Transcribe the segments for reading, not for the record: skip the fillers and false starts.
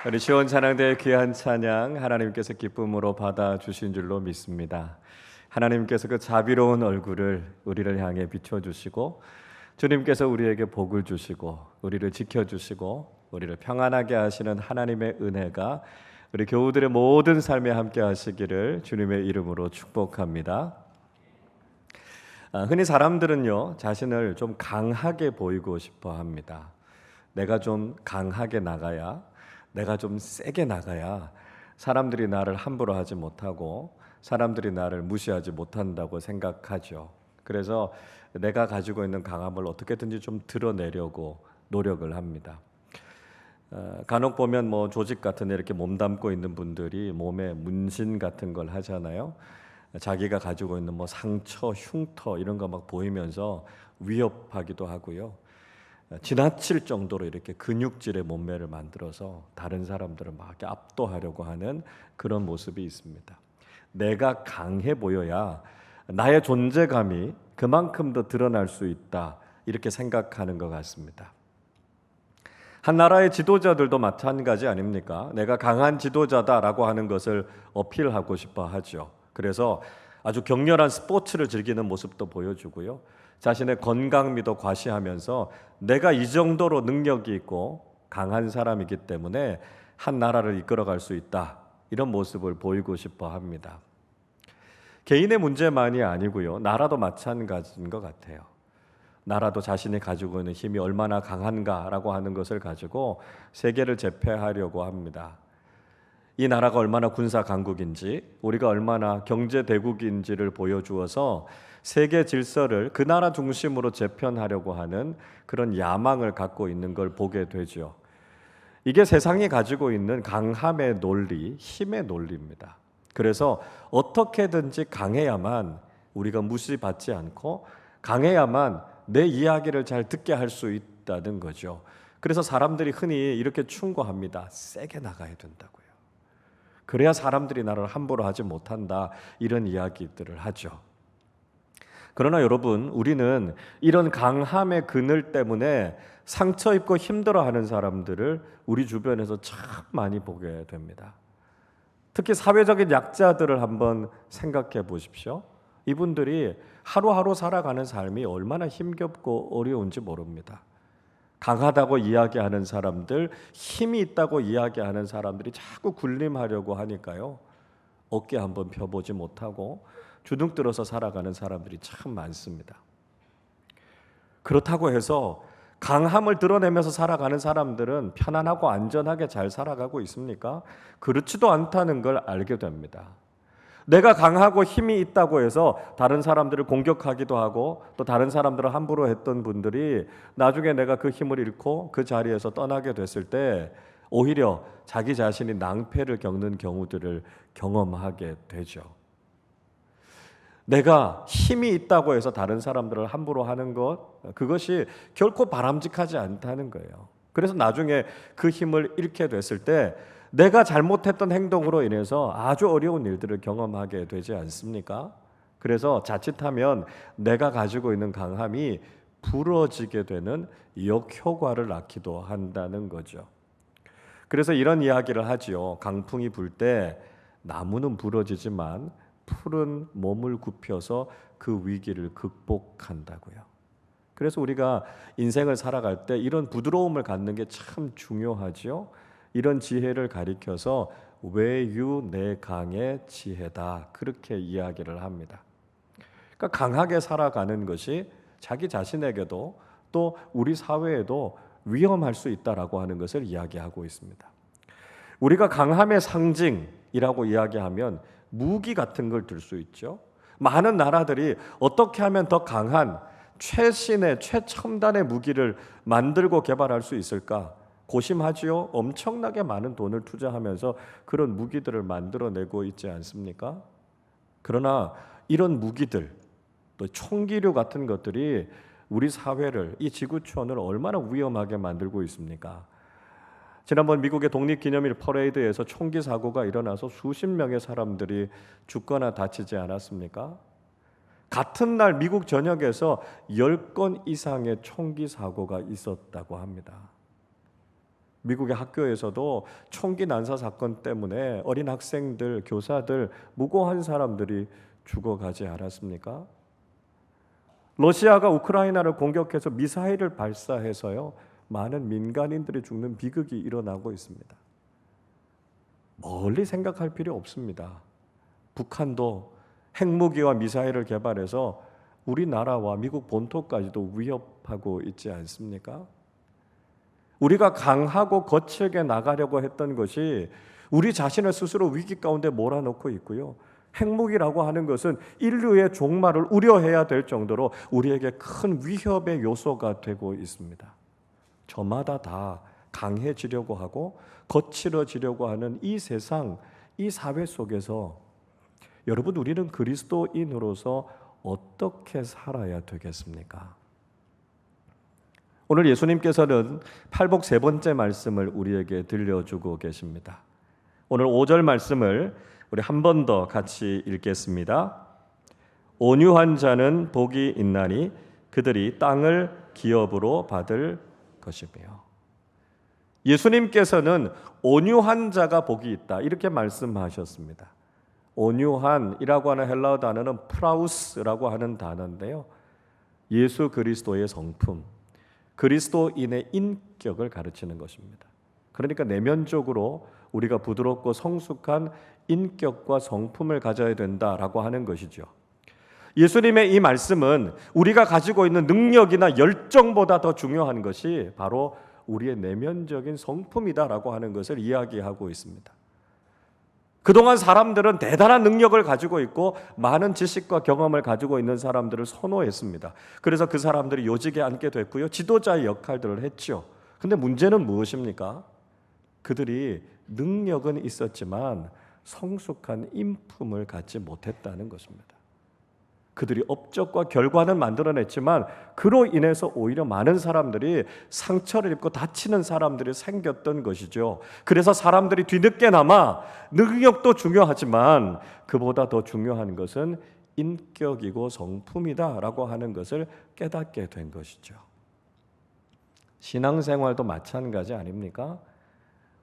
우리 시온 찬양대의 귀한 찬양 하나님께서 기쁨으로 받아주신 줄로 믿습니다. 하나님께서 그 자비로운 얼굴을 우리를 향해 비춰주시고 주님께서 우리에게 복을 주시고 우리를 지켜주시고 우리를 평안하게 하시는 하나님의 은혜가 우리 교우들의 모든 삶에 함께 하시기를 주님의 이름으로 축복합니다. 흔히 사람들은요, 자신을 좀 강하게 보이고 싶어 합니다. 내가 좀 강하게 나가야, 내가 좀 세게 나가야 사람들이 나를 함부로 하지 못하고 사람들이 나를 무시하지 못한다고 생각하죠. 그래서 내가 가지고 있는 강함을 어떻게든지 좀 드러내려고 노력을 합니다. 간혹 보면 조직 같은 데 이렇게 몸담고 있는 분들이 몸에 문신 같은 걸 하잖아요. 자기가 가지고 있는 상처, 흉터 이런 거 막 보이면서 위협하기도 하고요. 지나칠 정도로 이렇게 근육질의 몸매를 만들어서 다른 사람들을 막 압도하려고 하는 그런 모습이 있습니다. 내가 강해 보여야 나의 존재감이 그만큼 더 드러날 수 있다, 이렇게 생각하는 것 같습니다. 한 나라의 지도자들도 마찬가지 아닙니까? 내가 강한 지도자다라고 하는 것을 어필하고 싶어 하죠. 그래서 아주 격렬한 스포츠를 즐기는 모습도 보여주고요. 자신의 건강미도 과시하면서 내가 이 정도로 능력이 있고 강한 사람이기 때문에 한 나라를 이끌어갈 수 있다, 이런 모습을 보이고 싶어 합니다. 개인의 문제만이 아니고요, 나라도 마찬가지인 것 같아요. 나라도 자신이 가지고 있는 힘이 얼마나 강한가라고 하는 것을 가지고 세계를 제패하려고 합니다. 이 나라가 얼마나 군사 강국인지, 우리가 얼마나 경제 대국인지를 보여주어서 세계 질서를 그 나라 중심으로 재편하려고 하는 그런 야망을 갖고 있는 걸 보게 되죠. 이게 세상이 가지고 있는 강함의 논리, 힘의 논리입니다. 그래서 어떻게든지 강해야만 우리가 무시받지 않고 강해야만 내 이야기를 잘 듣게 할 수 있다는 거죠. 그래서 사람들이 흔히 이렇게 충고합니다. 세게 나가야 된다고요. 그래야 사람들이 나를 함부로 하지 못한다, 이런 이야기들을 하죠. 그러나 여러분, 우리는 이런 강함의 그늘 때문에 상처 입고 힘들어하는 사람들을 우리 주변에서 참 많이 보게 됩니다. 특히 사회적인 약자들을 한번 생각해 보십시오. 이분들이 하루하루 살아가는 삶이 얼마나 힘겹고 어려운지 모릅니다. 강하다고 이야기하는 사람들, 힘이 있다고 이야기하는 사람들이 자꾸 군림하려고 하니까요, 어깨 한번 펴보지 못하고 주눅들어서 살아가는 사람들이 참 많습니다. 그렇다고 해서 강함을 드러내면서 살아가는 사람들은 편안하고 안전하게 잘 살아가고 있습니까? 그렇지도 않다는 걸 알게 됩니다. 내가 강하고 힘이 있다고 해서 다른 사람들을 공격하기도 하고 또 다른 사람들을 함부로 했던 분들이 나중에 내가 그 힘을 잃고 그 자리에서 떠나게 됐을 때 오히려 자기 자신이 낭패를 겪는 경우들을 경험하게 되죠. 내가 힘이 있다고 해서 다른 사람들을 함부로 하는 것, 그것이 결코 바람직하지 않다는 거예요. 그래서 나중에 그 힘을 잃게 됐을 때 내가 잘못했던 행동으로 인해서 아주 어려운 일들을 경험하게 되지 않습니까? 그래서 자칫하면 내가 가지고 있는 강함이 부러지게 되는 역효과를 낳기도 한다는 거죠. 그래서 이런 이야기를 하지요. 강풍이 불 때 나무는 부러지지만 풀은 몸을 굽혀서 그 위기를 극복한다고요. 그래서 우리가 인생을 살아갈 때 이런 부드러움을 갖는 게 참 중요하죠. 이런 지혜를 가리켜서 외유 내 강의 지혜다, 그렇게 이야기를 합니다. 그러니까 강하게 살아가는 것이 자기 자신에게도 또 우리 사회에도 위험할 수 있다라고 하는 것을 이야기하고 있습니다. 우리가 강함의 상징이라고 이야기하면 무기 같은 걸 들 수 있죠. 많은 나라들이 어떻게 하면 더 강한 최신의 최첨단의 무기를 만들고 개발할 수 있을까 고심하지요. 엄청나게 많은 돈을 투자하면서 그런 무기들을 만들어내고 있지 않습니까? 그러나 이런 무기들, 또 총기류 같은 것들이 우리 사회를, 이 지구촌을 얼마나 위험하게 만들고 있습니까? 지난번 미국의 독립기념일 퍼레이드에서 총기 사고가 일어나서 수십 명의 사람들이 죽거나 다치지 않았습니까? 같은 날 미국 전역에서 10건 이상의 총기 사고가 있었다고 합니다. 미국의 학교에서도 총기 난사 사건 때문에 어린 학생들, 교사들, 무고한 사람들이 죽어가지 않았습니까? 러시아가 우크라이나를 공격해서 미사일을 발사해서요, 많은 민간인들이 죽는 비극이 일어나고 있습니다. 멀리 생각할 필요 없습니다. 북한도 핵무기와 미사일을 개발해서 우리나라와 미국 본토까지도 위협하고 있지 않습니까? 우리가 강하고 거칠게 나가려고 했던 것이 우리 자신을 스스로 위기 가운데 몰아넣고 있고요. 핵무기라고 하는 것은 인류의 종말을 우려해야 될 정도로 우리에게 큰 위협의 요소가 되고 있습니다. 저마다 다 강해지려고 하고 거칠어지려고 하는 이 세상, 이 사회 속에서 여러분, 우리는 그리스도인으로서 어떻게 살아야 되겠습니까? 오늘 예수님께서는 팔복 세 번째 말씀을 우리에게 들려주고 계십니다. 오늘 5절 말씀을 우리 한 번 더 같이 읽겠습니다. 온유한 자는 복이 있나니 그들이 땅을 기업으로 받을 것이며. 예수님께서는 온유한 자가 복이 있다 이렇게 말씀하셨습니다. 온유한이라고 하는 헬라어 단어는 프라우스라고 하는 단어인데요, 예수 그리스도의 성품, 그리스도인의 인격을 가르치는 것입니다. 그러니까 내면적으로 우리가 부드럽고 성숙한 인격과 성품을 가져야 된다라고 하는 것이죠. 예수님의 이 말씀은 우리가 가지고 있는 능력이나 열정보다 더 중요한 것이 바로 우리의 내면적인 성품이다라고 하는 것을 이야기하고 있습니다. 그동안 사람들은 대단한 능력을 가지고 있고 많은 지식과 경험을 가지고 있는 사람들을 선호했습니다. 그래서 그 사람들이 요직에 앉게 됐고요, 지도자의 역할들을 했죠. 근데 문제는 무엇입니까? 그들이 능력은 있었지만 성숙한 인품을 갖지 못했다는 것입니다. 그들이 업적과 결과는 만들어냈지만 그로 인해서 오히려 많은 사람들이 상처를 입고 다치는 사람들이 생겼던 것이죠. 그래서 사람들이 뒤늦게나마 능력도 중요하지만 그보다 더 중요한 것은 인격이고 성품이다라고 하는 것을 깨닫게 된 것이죠. 신앙생활도 마찬가지 아닙니까?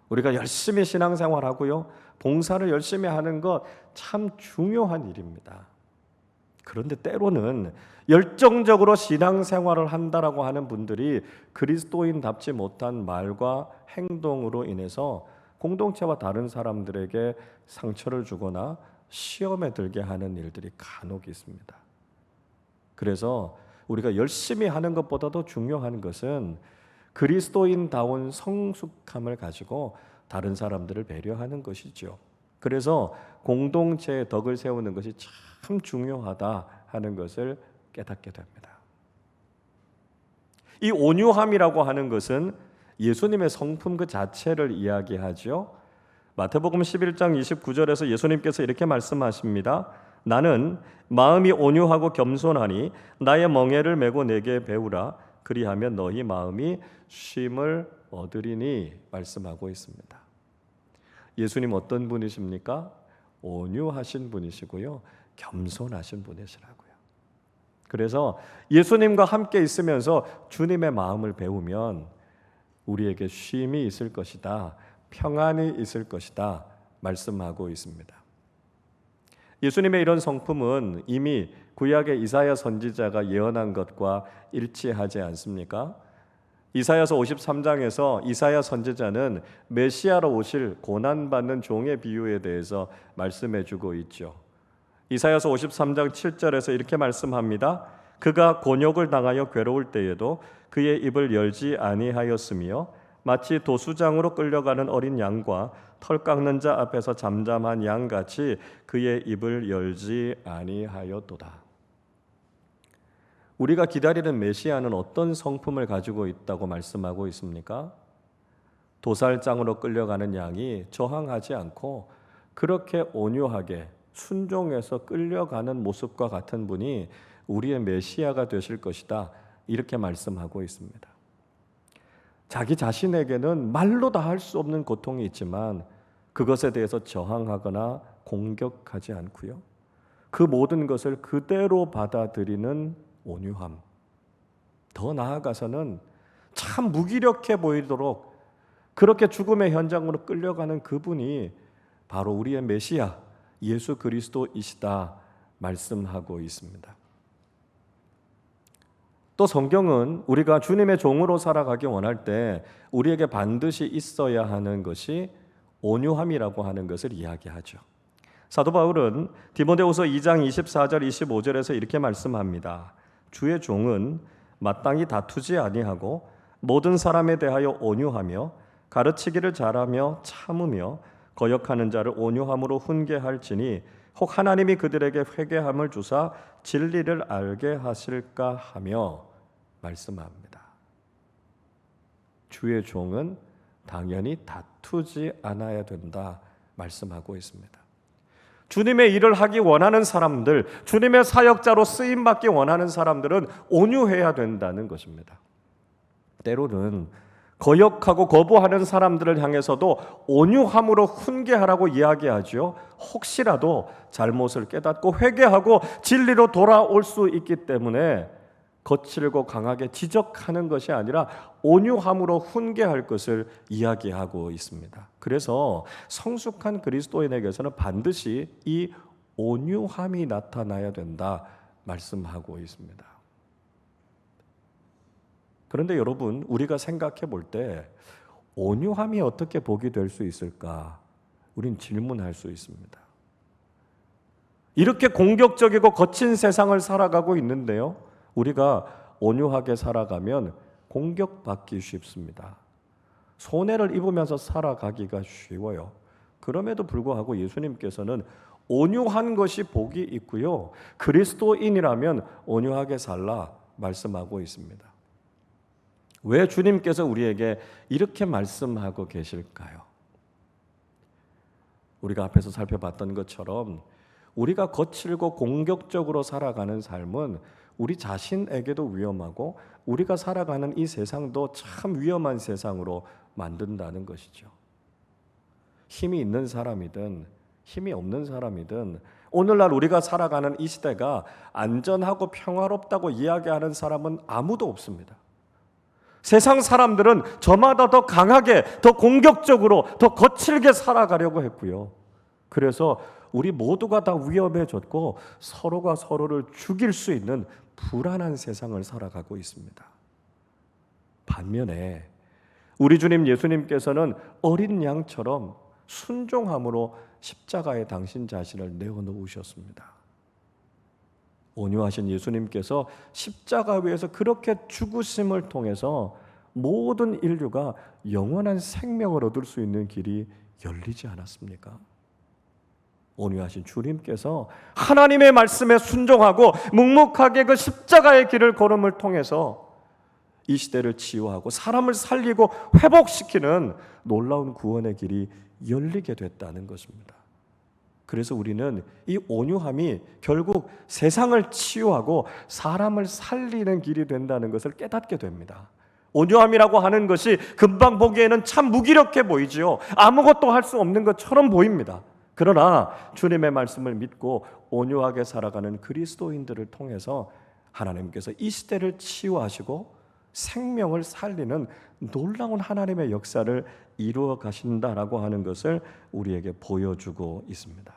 우리가 열심히 신앙생활하고요, 봉사를 열심히 하는 것 참 중요한 일입니다. 그런데 때로는 열정적으로 신앙생활을 한다라고 하는 분들이 그리스도인답지 못한 말과 행동으로 인해서 공동체와 다른 사람들에게 상처를 주거나 시험에 들게 하는 일들이 간혹 있습니다. 그래서 우리가 열심히 하는 것보다도 중요한 것은 그리스도인다운 성숙함을 가지고 다른 사람들을 배려하는 것이죠. 그래서 공동체의 덕을 세우는 것이 참 중요하다 하는 것을 깨닫게 됩니다. 이 온유함이라고 하는 것은 예수님의 성품 그 자체를 이야기하죠. 마태복음 11장 29절에서 예수님께서 이렇게 말씀하십니다. 나는 마음이 온유하고 겸손하니 나의 멍에를 메고 내게 배우라. 그리하면 너희 마음이 쉼을 얻으리니 말씀하고 있습니다. 예수님 어떤 분이십니까? 온유하신 분이시고요, 겸손하신 분이시라고요. 그래서 예수님과 함께 있으면서 주님의 마음을 배우면 우리에게 쉼이 있을 것이다, 평안이 있을 것이다 말씀하고 있습니다. 예수님의 이런 성품은 이미 구약의 이사야 선지자가 예언한 것과 일치하지 않습니까? 이사야서 53장에서 이사야 선지자는 메시아로 오실 고난받는 종의 비유에 대해서 말씀해주고 있죠. 이사야서 53장 7절에서 이렇게 말씀합니다. 그가 곤욕을 당하여 괴로울 때에도 그의 입을 열지 아니하였으며 마치 도수장으로 끌려가는 어린 양과 털 깎는 자 앞에서 잠잠한 양같이 그의 입을 열지 아니하였도다. 우리가 기다리는 메시아는 어떤 성품을 가지고 있다고 말씀하고 있습니까? 도살장으로 끌려가는 양이 저항하지 않고 그렇게 온유하게 순종해서 끌려가는 모습과 같은 분이 우리의 메시아가 되실 것이다, 이렇게 말씀하고 있습니다. 자기 자신에게는 말로 다 할 수 없는 고통이 있지만 그것에 대해서 저항하거나 공격하지 않고요, 그 모든 것을 그대로 받아들이는 온유함, 더 나아가서는 참 무기력해 보이도록 그렇게 죽음의 현장으로 끌려가는 그분이 바로 우리의 메시아 예수 그리스도이시다 말씀하고 있습니다. 또 성경은 우리가 주님의 종으로 살아가기 원할 때 우리에게 반드시 있어야 하는 것이 온유함이라고 하는 것을 이야기하죠. 사도 바울은 디모데후서 2장 24절 25절에서 이렇게 말씀합니다. 주의 종은 마땅히 다투지 아니하고 모든 사람에 대하여 온유하며 가르치기를 잘하며 참으며 거역하는 자를 온유함으로 훈계할지니 혹 하나님이 그들에게 회개함을 주사 진리를 알게 하실까 하며 말씀합니다. 주의 종은 당연히 다투지 않아야 된다 말씀하고 있습니다. 주님의 일을 하기 원하는 사람들, 주님의 사역자로 쓰임받기 원하는 사람들은 온유해야 된다는 것입니다. 때로는 거역하고 거부하는 사람들을 향해서도 온유함으로 훈계하라고 이야기하죠. 혹시라도 잘못을 깨닫고 회개하고 진리로 돌아올 수 있기 때문에 거칠고 강하게 지적하는 것이 아니라 온유함으로 훈계할 것을 이야기하고 있습니다. 그래서 성숙한 그리스도인에게서는 반드시 이 온유함이 나타나야 된다 말씀하고 있습니다. 그런데 여러분, 우리가 생각해 볼 때 온유함이 어떻게 복이 될 수 있을까? 우린 질문할 수 있습니다. 이렇게 공격적이고 거친 세상을 살아가고 있는데요, 우리가 온유하게 살아가면 공격받기 쉽습니다. 손해를 입으면서 살아가기가 쉬워요. 그럼에도 불구하고 예수님께서는 온유한 것이 복이 있고요, 그리스도인이라면 온유하게 살라 말씀하고 있습니다. 왜 주님께서 우리에게 이렇게 말씀하고 계실까요? 우리가 앞에서 살펴봤던 것처럼 우리가 거칠고 공격적으로 살아가는 삶은 우리 자신에게도 위험하고 우리가 살아가는 이 세상도 참 위험한 세상으로 만든다는 것이죠. 힘이 있는 사람이든 힘이 없는 사람이든 오늘날 우리가 살아가는 이 시대가 안전하고 평화롭다고 이야기하는 사람은 아무도 없습니다. 세상 사람들은 저마다 더 강하게, 더 공격적으로, 더 거칠게 살아가려고 했고요. 그래서 우리 모두가 다 위험해졌고 서로가 서로를 죽일 수 있는 불안한 세상을 살아가고 있습니다. 반면에 우리 주님 예수님께서는 어린 양처럼 순종함으로 십자가에 당신 자신을 내어놓으셨습니다. 온유하신 예수님께서 십자가 위에서 그렇게 죽으심을 통해서 모든 인류가 영원한 생명을 얻을 수 있는 길이 열리지 않았습니까? 온유하신 주님께서 하나님의 말씀에 순종하고 묵묵하게 그 십자가의 길을 걸음을 통해서 이 시대를 치유하고 사람을 살리고 회복시키는 놀라운 구원의 길이 열리게 됐다는 것입니다. 그래서 우리는 이 온유함이 결국 세상을 치유하고 사람을 살리는 길이 된다는 것을 깨닫게 됩니다. 온유함이라고 하는 것이 금방 보기에는 참 무기력해 보이지요. 아무것도 할 수 없는 것처럼 보입니다. 그러나 주님의 말씀을 믿고 온유하게 살아가는 그리스도인들을 통해서 하나님께서 이 시대를 치유하시고 생명을 살리는 놀라운 하나님의 역사를 이루어 가신다라고 하는 것을 우리에게 보여주고 있습니다.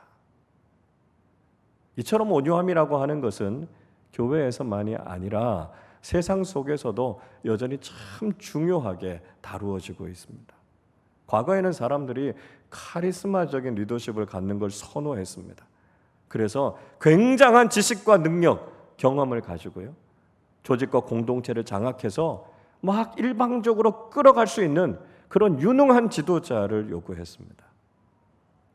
이처럼 온유함이라고 하는 것은 교회에서만이 아니라 세상 속에서도 여전히 참 중요하게 다루어지고 있습니다. 과거에는 사람들이 카리스마적인 리더십을 갖는 걸 선호했습니다. 그래서 굉장한 지식과 능력, 경험을 가지고요, 조직과 공동체를 장악해서 막 일방적으로 끌어갈 수 있는 그런 유능한 지도자를 요구했습니다.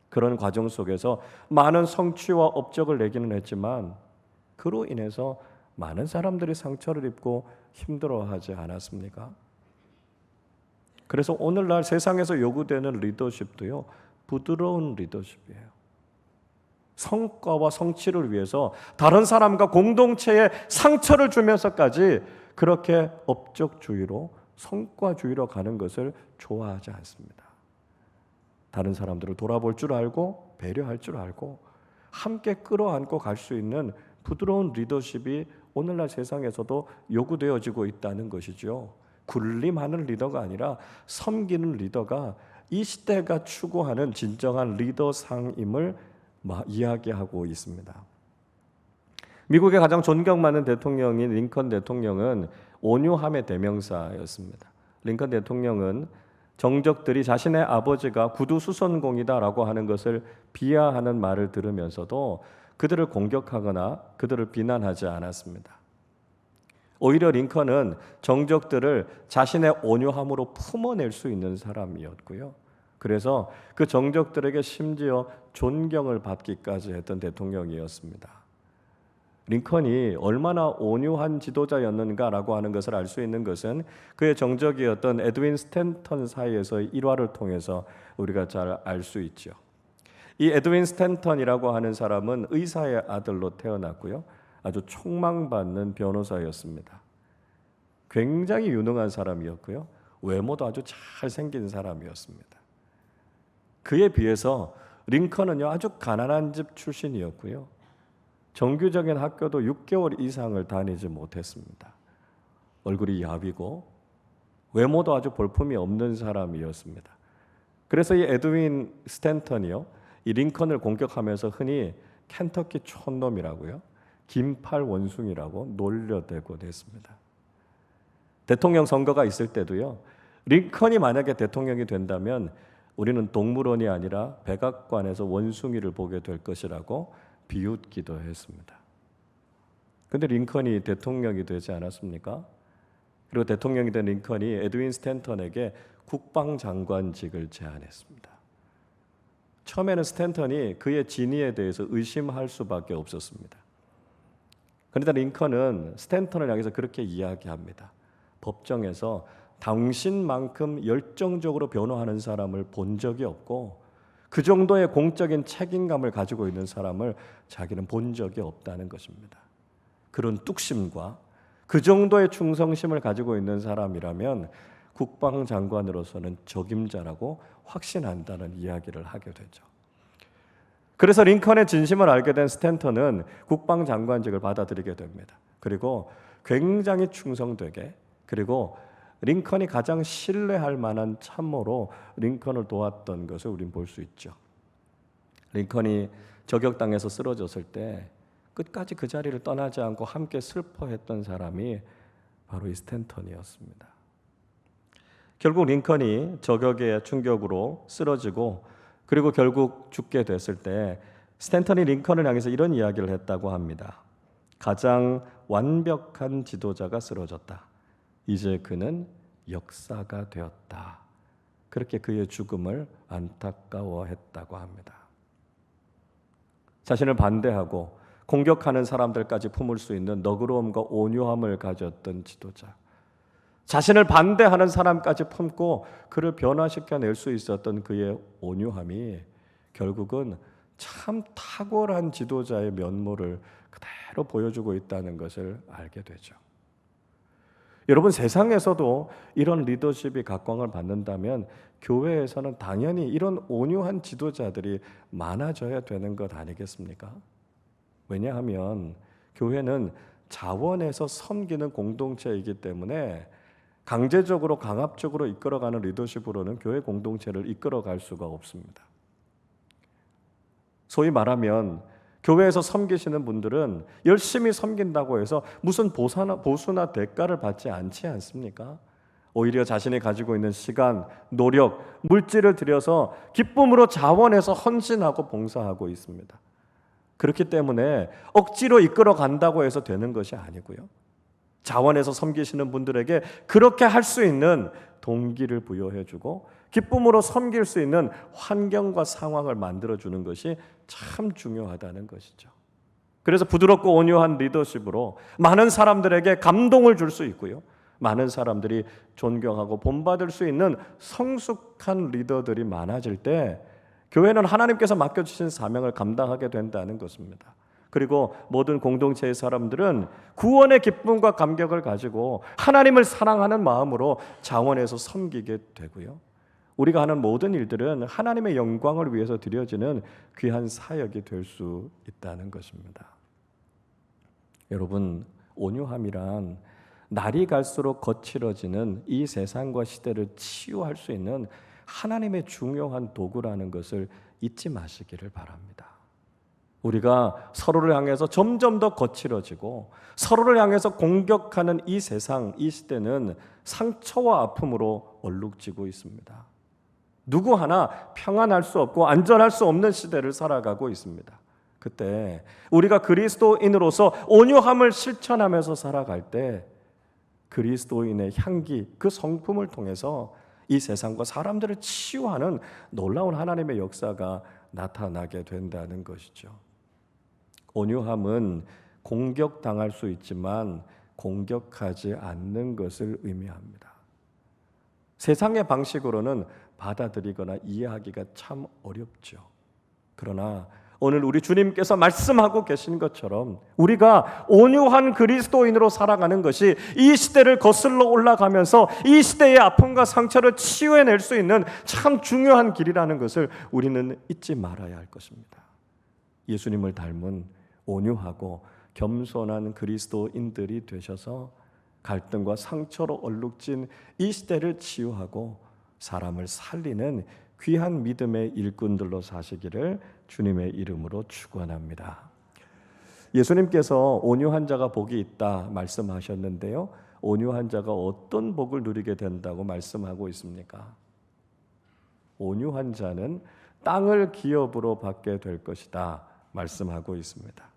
그런 과정 속에서 많은 성취와 업적을 내기는 했지만 그로 인해서 많은 사람들이 상처를 입고 힘들어하지 않았습니까? 그래서 오늘날 세상에서 요구되는 리더십도요, 부드러운 리더십이에요. 성과와 성취를 위해서 다른 사람과 공동체에 상처를 주면서까지 그렇게 업적주의로 성과주의로 가는 것을 좋아하지 않습니다. 다른 사람들을 돌아볼 줄 알고 배려할 줄 알고 함께 끌어안고 갈 수 있는 부드러운 리더십이 오늘날 세상에서도 요구되어지고 있다는 것이죠. 군림하는 리더가 아니라 섬기는 리더가 이 시대가 추구하는 진정한 리더상임을 이야기하고 있습니다. 미국의 가장 존경받는 대통령인 링컨 대통령은 온유함의 대명사였습니다. 링컨 대통령은 정적들이 자신의 아버지가 구두수선공이다라고 하는 것을 비하하는 말을 들으면서도 그들을 공격하거나 그들을 비난하지 않았습니다. 오히려 링컨은 정적들을 자신의 온유함으로 품어낼 수 있는 사람이었고요. 그래서 그 정적들에게 심지어 존경을 받기까지 했던 대통령이었습니다. 링컨이 얼마나 온유한 지도자였는가라고 하는 것을 알 수 있는 것은 그의 정적이었던 에드윈 스탠턴 사이에서의 일화를 통해서 우리가 잘 알 수 있죠. 이 에드윈 스탠턴이라고 하는 사람은 의사의 아들로 태어났고요. 아주 촉망받는 변호사였습니다. 굉장히 유능한 사람이었고요. 외모도 아주 잘생긴 사람이었습니다. 그에 비해서 링컨은요, 아주 가난한 집 출신이었고요. 정규적인 학교도 6개월 이상을 다니지 못했습니다. 얼굴이 야위고 외모도 아주 볼품이 없는 사람이었습니다. 그래서 이 에드윈 스탠턴이요, 이 링컨을 공격하면서 흔히 켄터키 촌놈이라고요, 긴팔 원숭이라고 놀려대곤 했습니다. 대통령 선거가 있을 때도요, 링컨이 만약에 대통령이 된다면 우리는 동물원이 아니라 백악관에서 원숭이를 보게 될 것이라고 비웃기도 했습니다. 그런데 링컨이 대통령이 되지 않았습니까? 그리고 대통령이 된 링컨이 에드윈 스탠턴에게 국방장관직을 제안했습니다. 처음에는 스탠턴이 그의 진위에 대해서 의심할 수밖에 없었습니다. 그런데 링컨은 스탠턴을 향해서 그렇게 이야기합니다. 법정에서 당신만큼 열정적으로 변호하는 사람을 본 적이 없고 그 정도의 공적인 책임감을 가지고 있는 사람을 자기는 본 적이 없다는 것입니다. 그런 뚝심과 그 정도의 충성심을 가지고 있는 사람이라면 국방장관으로서는 적임자라고 확신한다는 이야기를 하게 되죠. 그래서 링컨의 진심을 알게 된 스탠턴은 국방장관직을 받아들이게 됩니다. 그리고 굉장히 충성되게, 그리고 링컨이 가장 신뢰할 만한 참모로 링컨을 도왔던 것을 우리는 볼 수 있죠. 링컨이 저격당해서 쓰러졌을 때 끝까지 그 자리를 떠나지 않고 함께 슬퍼했던 사람이 바로 이 스탠턴이었습니다. 결국 링컨이 저격의 충격으로 쓰러지고 그리고 결국 죽게 됐을 때 스탠턴이 링컨을 향해서 이런 이야기를 했다고 합니다. 가장 완벽한 지도자가 쓰러졌다. 이제 그는 역사가 되었다. 그렇게 그의 죽음을 안타까워했다고 합니다. 자신을 반대하고 공격하는 사람들까지 품을 수 있는 너그러움과 온유함을 가졌던 지도자, 자신을 반대하는 사람까지 품고 그를 변화시켜낼 수 있었던 그의 온유함이 결국은 참 탁월한 지도자의 면모를 그대로 보여주고 있다는 것을 알게 되죠. 여러분, 세상에서도 이런 리더십이 각광을 받는다면 교회에서는 당연히 이런 온유한 지도자들이 많아져야 되는 것 아니겠습니까? 왜냐하면 교회는 자원에서 섬기는 공동체이기 때문에 강제적으로 강압적으로 이끌어가는 리더십으로는 교회 공동체를 이끌어갈 수가 없습니다. 소위 말하면 교회에서 섬기시는 분들은 열심히 섬긴다고 해서 무슨 보수나 대가를 받지 않지 않습니까? 오히려 자신이 가지고 있는 시간, 노력, 물질을 들여서 기쁨으로 자원해서 헌신하고 봉사하고 있습니다. 그렇기 때문에 억지로 이끌어 간다고 해서 되는 것이 아니고요. 자원해서 섬기시는 분들에게 그렇게 할 수 있는 동기를 부여해주고 기쁨으로 섬길 수 있는 환경과 상황을 만들어주는 것이 참 중요하다는 것이죠. 그래서 부드럽고 온유한 리더십으로 많은 사람들에게 감동을 줄 수 있고요. 많은 사람들이 존경하고 본받을 수 있는 성숙한 리더들이 많아질 때 교회는 하나님께서 맡겨주신 사명을 감당하게 된다는 것입니다. 그리고 모든 공동체의 사람들은 구원의 기쁨과 감격을 가지고 하나님을 사랑하는 마음으로 자원해서 섬기게 되고요. 우리가 하는 모든 일들은 하나님의 영광을 위해서 드려지는 귀한 사역이 될 수 있다는 것입니다. 여러분, 온유함이란 날이 갈수록 거칠어지는 이 세상과 시대를 치유할 수 있는 하나님의 중요한 도구라는 것을 잊지 마시기를 바랍니다. 우리가 서로를 향해서 점점 더 거칠어지고 서로를 향해서 공격하는 이 세상, 이 시대는 상처와 아픔으로 얼룩지고 있습니다. 누구 하나 평안할 수 없고 안전할 수 없는 시대를 살아가고 있습니다. 그때 우리가 그리스도인으로서 온유함을 실천하면서 살아갈 때 그리스도인의 향기, 그 성품을 통해서 이 세상과 사람들을 치유하는 놀라운 하나님의 역사가 나타나게 된다는 것이죠. 온유함은 공격당할 수 있지만 공격하지 않는 것을 의미합니다. 세상의 방식으로는 받아들이거나 이해하기가 참 어렵죠. 그러나 오늘 우리 주님께서 말씀하고 계신 것처럼 우리가 온유한 그리스도인으로 살아가는 것이 이 시대를 거슬러 올라가면서 이 시대의 아픔과 상처를 치유해낼 수 있는 참 중요한 길이라는 것을 우리는 잊지 말아야 할 것입니다. 예수님을 닮은 온유하고 겸손한 그리스도인들이 되셔서 갈등과 상처로 얼룩진 이 시대를 치유하고 사람을 살리는 귀한 믿음의 일꾼들로 사시기를 주님의 이름으로 축원합니다. 예수님께서 온유한 자가 복이 있다 말씀하셨는데요. 온유한 자가 어떤 복을 누리게 된다고 말씀하고 있습니까? 온유한 자는 땅을 기업으로 받게 될 것이다 말씀하고 있습니다.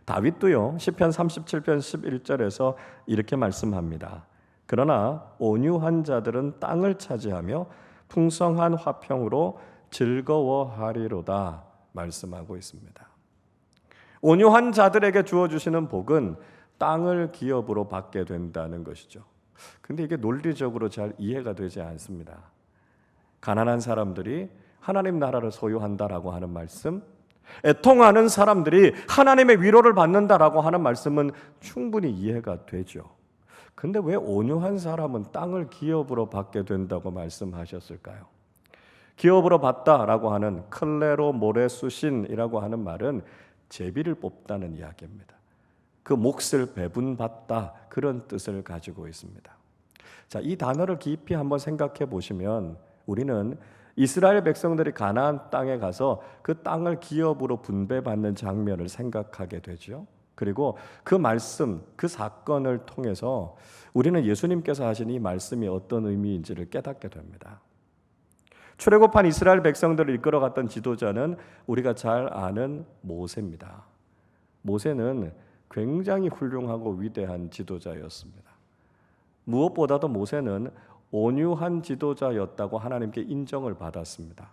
다윗도요, 시편 37편 11절에서 이렇게 말씀합니다. 그러나 온유한 자들은 땅을 차지하며 풍성한 화평으로 즐거워하리로다 말씀하고 있습니다. 온유한 자들에게 주어주시는 복은 땅을 기업으로 받게 된다는 것이죠. 근데 이게 논리적으로 잘 이해가 되지 않습니다. 가난한 사람들이 하나님 나라를 소유한다라고 하는 말씀, 애통하는 사람들이 하나님의 위로를 받는다라고 하는 말씀은 충분히 이해가 되죠. 근데 왜 온유한 사람은 땅을 기업으로 받게 된다고 말씀하셨을까요? 기업으로 받다라고 하는 클레로 모레수신이라고 하는 말은 제비를 뽑다는 이야기입니다. 그 몫을 배분받다, 그런 뜻을 가지고 있습니다. 자, 이 단어를 깊이 한번 생각해 보시면 우리는 이스라엘 백성들이 가나안 땅에 가서 그 땅을 기업으로 분배받는 장면을 생각하게 되죠. 그리고 그 말씀, 그 사건을 통해서 우리는 예수님께서 하신 이 말씀이 어떤 의미인지를 깨닫게 됩니다. 출애굽한 이스라엘 백성들을 이끌어갔던 지도자는 우리가 잘 아는 모세입니다. 모세는 굉장히 훌륭하고 위대한 지도자였습니다. 무엇보다도 모세는 온유한 지도자였다고 하나님께 인정을 받았습니다.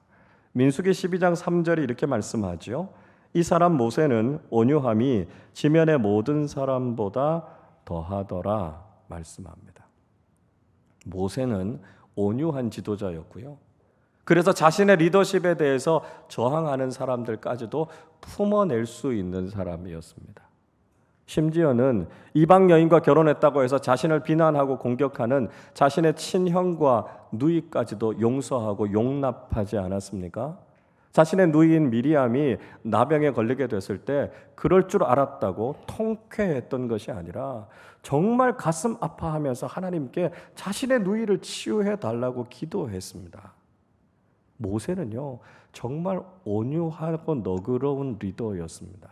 민수기 12장 3절이 이렇게 말씀하죠. 이 사람 모세는 온유함이 지면의 모든 사람보다 더하더라 말씀합니다. 모세는 온유한 지도자였고요. 그래서 자신의 리더십에 대해서 저항하는 사람들까지도 품어낼 수 있는 사람이었습니다. 심지어는 이방 여인과 결혼했다고 해서 자신을 비난하고 공격하는 자신의 친형과 누이까지도 용서하고 용납하지 않았습니까? 자신의 누이인 미리암이 나병에 걸리게 됐을 때 그럴 줄 알았다고 통쾌했던 것이 아니라 정말 가슴 아파하면서 하나님께 자신의 누이를 치유해 달라고 기도했습니다. 모세는요, 정말 온유하고 너그러운 리더였습니다.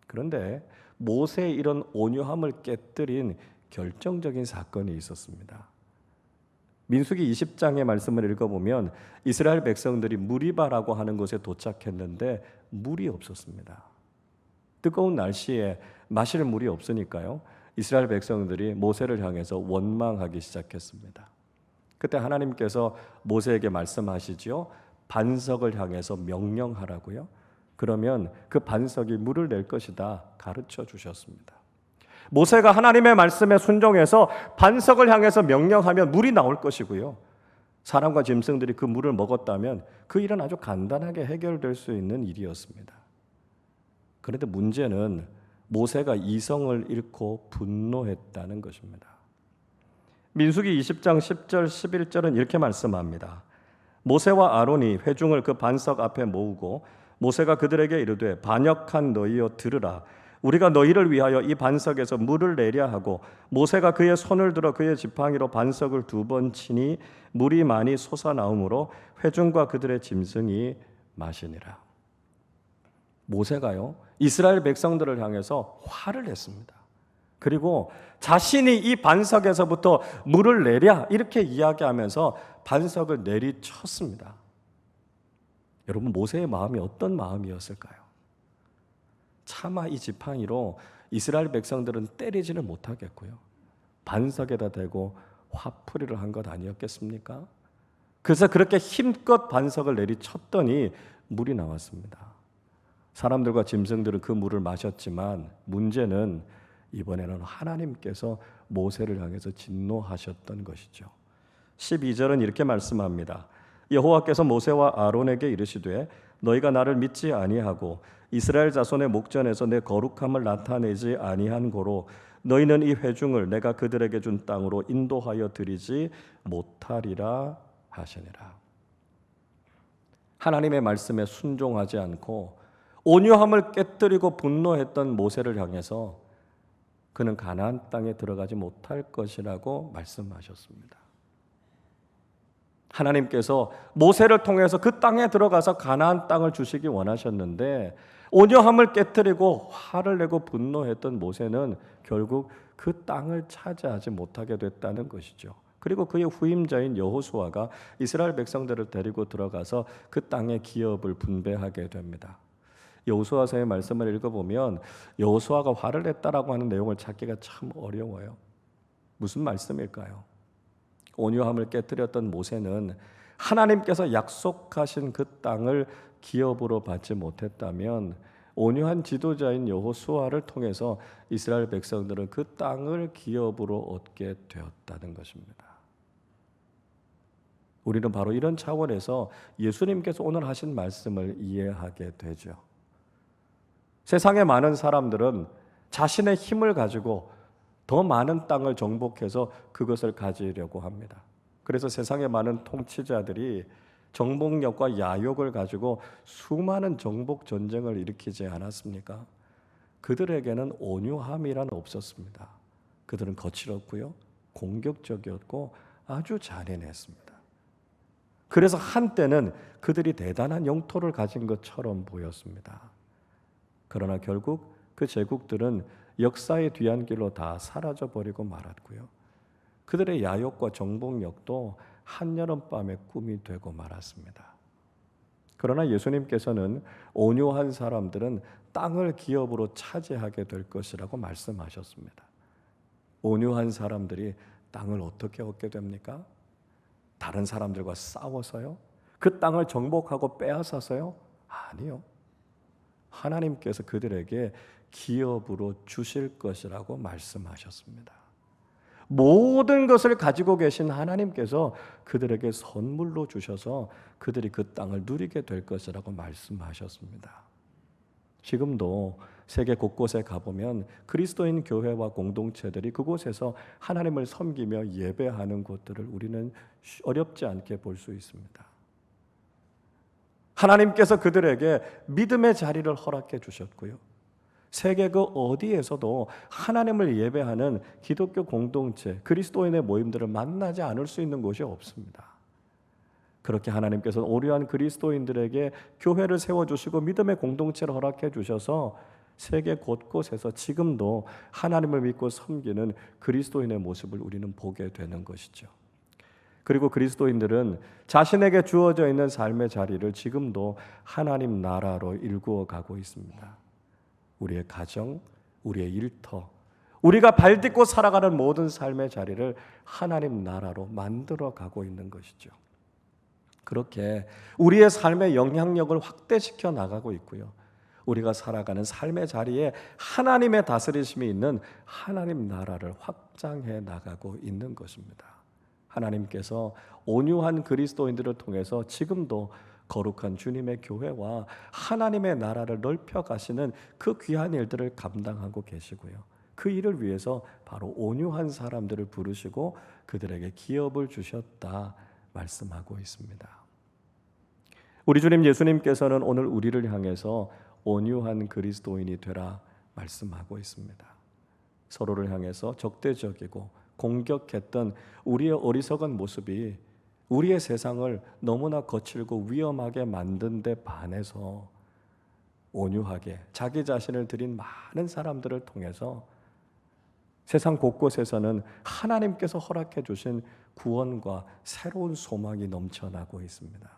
그런데 모세의 이런 온유함을 깨뜨린 결정적인 사건이 있었습니다. 민수기 20장의 말씀을 읽어보면 이스라엘 백성들이 무리바라고 하는 곳에 도착했는데 물이 없었습니다. 뜨거운 날씨에 마실 물이 없으니까요, 이스라엘 백성들이 모세를 향해서 원망하기 시작했습니다. 그때 하나님께서 모세에게 말씀하시지요. 반석을 향해서 명령하라고요. 그러면 그 반석이 물을 낼 것이다 가르쳐 주셨습니다. 모세가 하나님의 말씀에 순종해서 반석을 향해서 명령하면 물이 나올 것이고요. 사람과 짐승들이 그 물을 먹었다면 그 일은 아주 간단하게 해결될 수 있는 일이었습니다. 그런데 문제는 모세가 이성을 잃고 분노했다는 것입니다. 민수기 20장 10절 11절은 이렇게 말씀합니다. 모세와 아론이 회중을 그 반석 앞에 모으고 모세가 그들에게 이르되 반역한 너희여 들으라. 우리가 너희를 위하여 이 반석에서 물을 내려 하고 모세가 그의 손을 들어 그의 지팡이로 반석을 2번 치니 물이 많이 솟아나오므로 회중과 그들의 짐승이 마시니라. 모세가요 이스라엘 백성들을 향해서 화를 냈습니다. 그리고 자신이 이 반석에서부터 물을 내랴 이렇게 이야기하면서 반석을 내리쳤습니다. 여러분, 모세의 마음이 어떤 마음이었을까요? 차마 이 지팡이로 이스라엘 백성들은 때리지를 못하겠고요, 반석에다 대고 화풀이를 한 것 아니었겠습니까? 그래서 그렇게 힘껏 반석을 내리쳤더니 물이 나왔습니다. 사람들과 짐승들은 그 물을 마셨지만 문제는 이번에는 하나님께서 모세를 향해서 진노하셨던 것이죠. 12절은 이렇게 말씀합니다. 여호와께서 모세와 아론에게 이르시되 너희가 나를 믿지 아니하고 이스라엘 자손의 목전에서 내 거룩함을 나타내지 아니한 고로 너희는 이 회중을 내가 그들에게 준 땅으로 인도하여 드리지 못하리라 하시니라. 하나님의 말씀에 순종하지 않고 온유함을 깨뜨리고 분노했던 모세를 향해서 그는 가나안 땅에 들어가지 못할 것이라고 말씀하셨습니다. 하나님께서 모세를 통해서 그 땅에 들어가서 가나안 땅을 주시기 원하셨는데 온유함을 깨뜨리고 화를 내고 분노했던 모세는 결국 그 땅을 차지하지 못하게 됐다는 것이죠. 그리고 그의 후임자인 여호수아가 이스라엘 백성들을 데리고 들어가서 그 땅의 기업을 분배하게 됩니다. 여호수아서의 말씀을 읽어보면 여호수아가 화를 냈다라고 하는 내용을 찾기가 참 어려워요. 무슨 말씀일까요? 온유함을 깨뜨렸던 모세는 하나님께서 약속하신 그 땅을 기업으로 받지 못했다면 온유한 지도자인 여호수아를 통해서 이스라엘 백성들은 그 땅을 기업으로 얻게 되었다는 것입니다. 우리는 바로 이런 차원에서 예수님께서 오늘 하신 말씀을 이해하게 되죠. 세상의 많은 사람들은 자신의 힘을 가지고 더 많은 땅을 정복해서 그것을 가지려고 합니다. 그래서 세상의 많은 통치자들이 정복력과 야욕을 가지고 수많은 정복 전쟁을 일으키지 않았습니까? 그들에게는 온유함이란 없었습니다. 그들은 거칠었고요, 공격적이었고 아주 잔인했습니다. 그래서 한때는 그들이 대단한 영토를 가진 것처럼 보였습니다. 그러나 결국 그 제국들은 역사의 뒤안길로 다 사라져버리고 말았고요, 그들의 야욕과 정복력도 한여름밤의 꿈이 되고 말았습니다. 그러나 예수님께서는 온유한 사람들은 땅을 기업으로 차지하게 될 것이라고 말씀하셨습니다. 온유한 사람들이 땅을 어떻게 얻게 됩니까? 다른 사람들과 싸워서요? 그 땅을 정복하고 빼앗아서요? 아니요. 하나님께서 그들에게 기업으로 주실 것이라고 말씀하셨습니다. 모든 것을 가지고 계신 하나님께서 그들에게 선물로 주셔서 그들이 그 땅을 누리게 될 것이라고 말씀하셨습니다. 지금도 세계 곳곳에 가보면 그리스도인 교회와 공동체들이 그곳에서 하나님을 섬기며 예배하는 곳들을 우리는 어렵지 않게 볼 수 있습니다. 하나님께서 그들에게 믿음의 자리를 허락해 주셨고요, 세계 그 어디에서도 하나님을 예배하는 기독교 공동체, 그리스도인의 모임들을 만나지 않을 수 있는 곳이 없습니다. 그렇게 하나님께서는 오류한 그리스도인들에게 교회를 세워주시고 믿음의 공동체를 허락해 주셔서 세계 곳곳에서 지금도 하나님을 믿고 섬기는 그리스도인의 모습을 우리는 보게 되는 것이죠. 그리고 그리스도인들은 자신에게 주어져 있는 삶의 자리를 지금도 하나님 나라로 일구어 가고 있습니다. 우리의 가정, 우리의 일터, 우리가 발딛고 살아가는 모든 삶의 자리를 하나님 나라로 만들어 가고 있는 것이죠. 그렇게 우리의 삶의 영향력을 확대시켜 나가고 있고요, 우리가 살아가는 삶의 자리에 하나님의 다스리심이 있는 하나님 나라를 확장해 나가고 있는 것입니다. 하나님께서 온유한 그리스도인들을 통해서 지금도 거룩한 주님의 교회와 하나님의 나라를 넓혀 가시는 그 귀한 일들을 감당하고 계시고요, 그 일을 위해서 바로 온유한 사람들을 부르시고 그들에게 기업을 주셨다 말씀하고 있습니다. 우리 주님 예수님께서는 오늘 우리를 향해서 온유한 그리스도인이 되라 말씀하고 있습니다. 서로를 향해서 적대적이고 공격했던 우리의 어리석은 모습이 우리의 세상을 너무나 거칠고 위험하게 만든 데 반해서 온유하게 자기 자신을 드린 많은 사람들을 통해서 세상 곳곳에서는 하나님께서 허락해 주신 구원과 새로운 소망이 넘쳐나고 있습니다.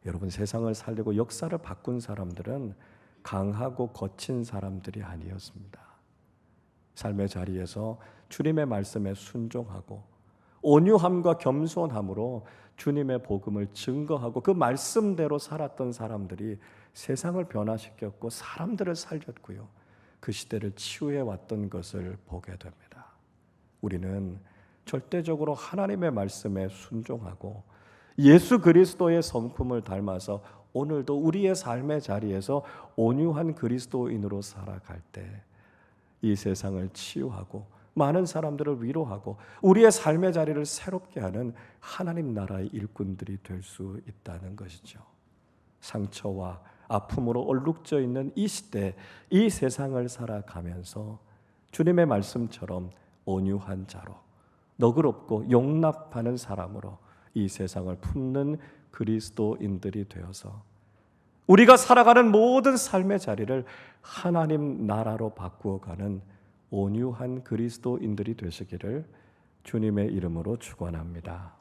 여러분, 세상을 살리고 역사를 바꾼 사람들은 강하고 거친 사람들이 아니었습니다. 삶의 자리에서 주님의 말씀에 순종하고 온유함과 겸손함으로 주님의 복음을 증거하고 그 말씀대로 살았던 사람들이 세상을 변화시켰고 사람들을 살렸고요, 그 시대를 치유해 왔던 것을 보게 됩니다. 우리는 절대적으로 하나님의 말씀에 순종하고 예수 그리스도의 성품을 닮아서 오늘도 우리의 삶의 자리에서 온유한 그리스도인으로 살아갈 때 이 세상을 치유하고 많은 사람들을 위로하고 우리의 삶의 자리를 새롭게 하는 하나님 나라의 일꾼들이 될 수 있다는 것이죠. 상처와 아픔으로 얼룩져 있는 이 시대, 이 세상을 살아가면서 주님의 말씀처럼 온유한 자로, 너그럽고 용납하는 사람으로 이 세상을 품는 그리스도인들이 되어서 우리가 살아가는 모든 삶의 자리를 하나님 나라로 바꾸어가는 온유한 그리스도인들이 되시기를 주님의 이름으로 축원합니다.